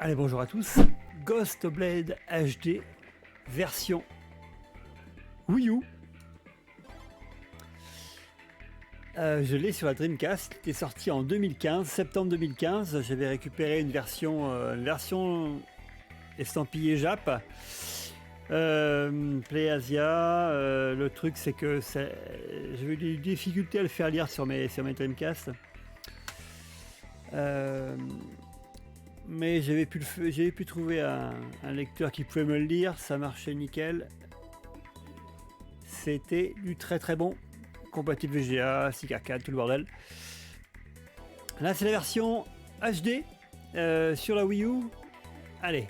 Allez, bonjour à tous. Ghost Blade HD version Wii U. Je l'ai sur la Dreamcast, qui est sorti en 2015, septembre 2015. J'avais récupéré une version estampillée Jap. Play Asia. Le truc, c'est que j'avais eu des difficultés à le faire lire sur mes Dreamcast. Mais j'avais pu trouver un lecteur qui pouvait me le lire, ça marchait nickel. C'était du très très bon, compatible VGA, SICK arcade, tout le bordel. Là c'est la version HD sur la Wii U. Allez.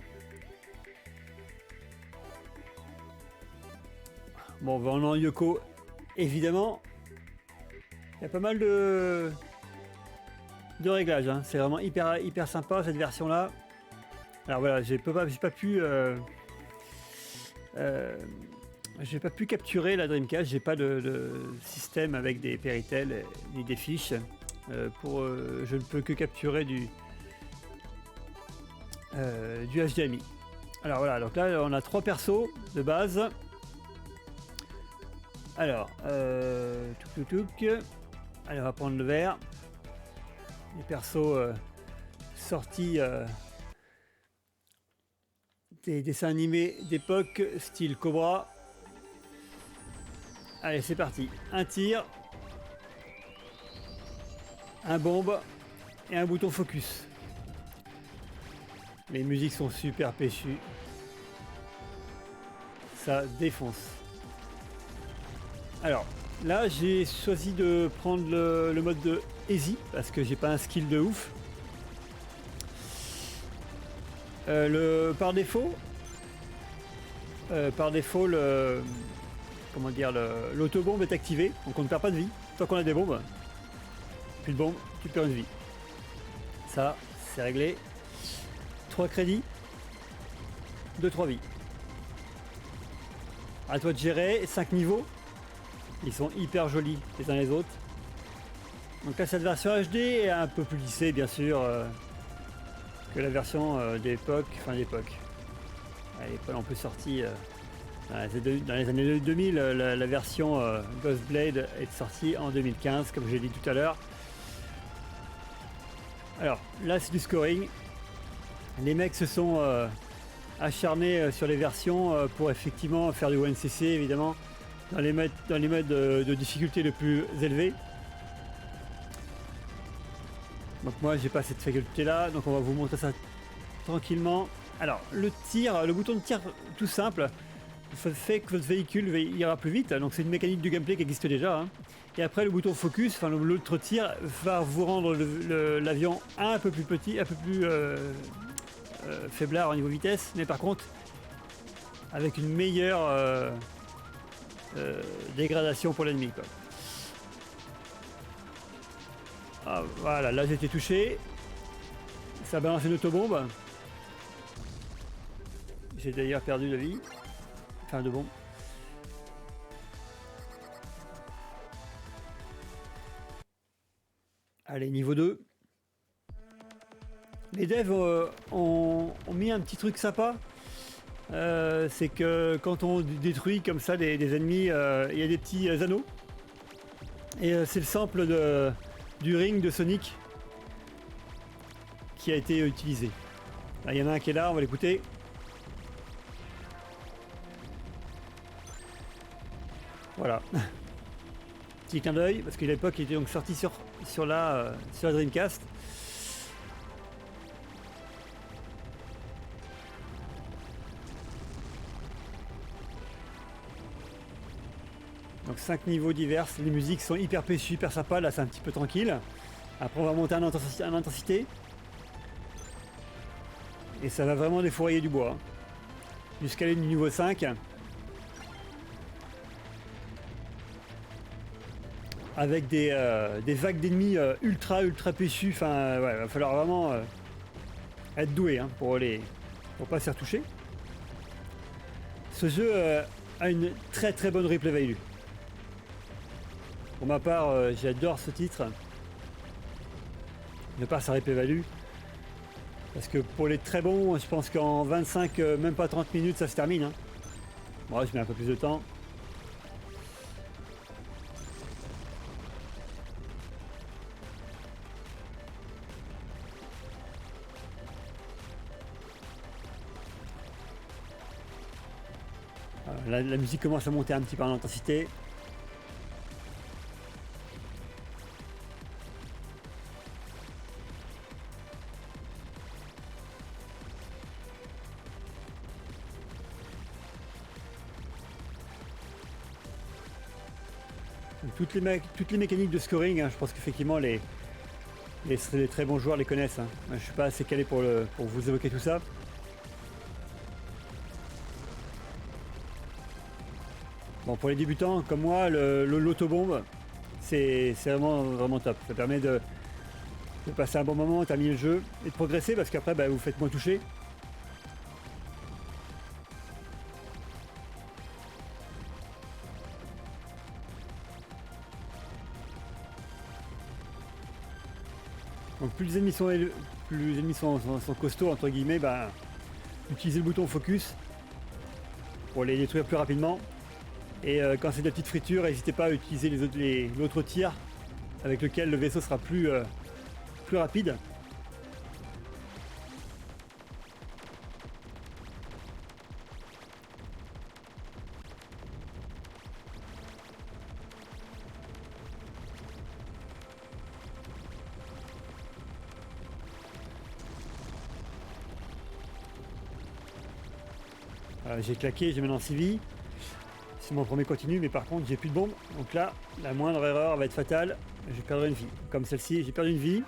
Bon, on va en Yoko, évidemment. Il y a pas mal de réglages, hein. C'est vraiment hyper sympa cette version là. Alors voilà, j'ai pas pu capturer la Dreamcast, j'ai pas de système avec des Péritel ni des fiches. Je ne peux que capturer du HDMI. Alors voilà, donc là on a 3 persos de base. Alors, allez, on va prendre le vert. Les persos sortis des dessins animés d'époque style Cobra. Allez, c'est parti. Un tir, un bombe et un bouton focus. Les musiques sont super péchues. Ça défonce. Alors, là, j'ai choisi de prendre le mode de Easy parce que j'ai pas un skill de ouf. Par défaut, l'autobombe est activé, donc on ne perd pas de vie. Tant qu'on a des bombes, plus de bombes, tu perds une vie. Ça, c'est réglé. 3 crédits, 2-3 vies. À toi de gérer, 5 niveaux. Ils sont hyper jolis les uns les autres. Donc là cette version HD est un peu plus lissée bien sûr que la version d'époque. Elle n'est pas non plus sortie dans les années 2000. La version Ghost Blade est sortie en 2015 comme j'ai dit tout à l'heure. Alors là c'est du scoring. Les mecs se sont acharnés sur les versions pour effectivement faire du ONCC évidemment. Dans les modes de difficulté le plus élevés. Donc moi j'ai pas cette faculté là, donc on va vous montrer ça tranquillement. Alors le bouton de tir tout simple fait que votre véhicule ira plus vite, donc c'est une mécanique du gameplay qui existe déjà. Hein. Et après le bouton focus, enfin l'autre tir va vous rendre l'avion un peu plus petit, un peu plus faiblard au niveau vitesse, mais par contre avec une meilleure dégradation pour l'ennemi quoi. Ah, voilà, là j'ai été touché. Ça balance une autobombe. J'ai d'ailleurs perdu de vie. Enfin de bombe. Allez, niveau 2. Les devs ont mis un petit truc sympa. C'est que quand on détruit comme ça des ennemis, il y a des petits anneaux. Et c'est le sample du ring de Sonic qui a été utilisé. Il y en a un qui est là, on va l'écouter. Voilà. Petit clin d'œil, parce qu'à l'époque il était donc sorti sur la Dreamcast. Donc 5 niveaux divers, les musiques sont hyper péchues, hyper sympas, là c'est un petit peu tranquille. Après on va monter en intensité. Et ça va vraiment défourailler du bois. Jusqu'à aller du niveau 5. Avec des vagues d'ennemis ultra péchus. Enfin ouais, va falloir vraiment être doué hein, pour pas se faire toucher. Ce jeu a une très bonne replay value. Pour ma part, j'adore ce titre. De par sa replay value. Parce que pour les très bons, je pense qu'en 25, même pas 30 minutes, ça se termine. Hein. Bon, je mets un peu plus de temps. La musique commence à monter un petit peu en intensité. Toutes les mécaniques de scoring, hein, je pense qu'effectivement les très bons joueurs les connaissent. Hein. Je suis pas assez calé pour vous évoquer tout ça. Bon, pour les débutants comme moi, l'autobombe, c'est vraiment top. Ça permet de passer un bon moment, terminer le jeu et de progresser parce qu'après bah, vous faites moins toucher. Donc plus les ennemis sont costauds entre guillemets, bah, utilisez le bouton focus pour les détruire plus rapidement. Et quand c'est de la petite friture, n'hésitez pas à utiliser l'autre tir avec lequel le vaisseau sera plus rapide. J'ai claqué, j'ai maintenant 6 vies. C'est mon premier continu, mais par contre j'ai plus de bombes. Donc là, la moindre erreur va être fatale. Je perdrai une vie. Comme celle-ci, j'ai perdu une vie.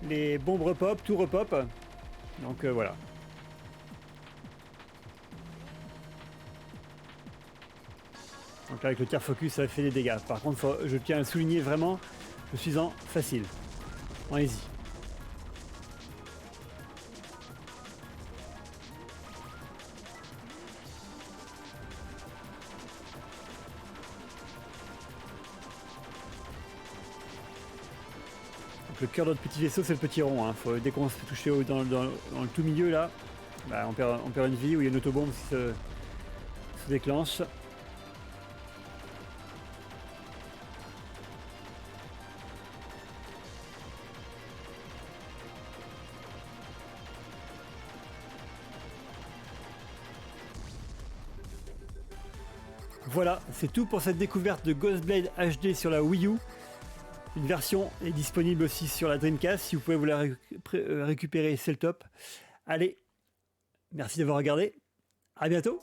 Les bombes repop, tout repop. Donc voilà. Donc là, avec le tir focus, ça fait des dégâts. Par contre, je tiens à le souligner vraiment, je suis en facile. En easy. Donc le cœur de notre petit vaisseau, c'est le petit rond. Hein. Dès qu'on se fait toucher dans le tout milieu, là, bah, on perd une vie, où il y a une autobombe qui se déclenche. Voilà, c'est tout pour cette découverte de Ghostblade HD sur la Wii U. Une version est disponible aussi sur la Dreamcast. Si vous pouvez vous la récupérer, c'est le top. Allez, merci d'avoir regardé. À bientôt.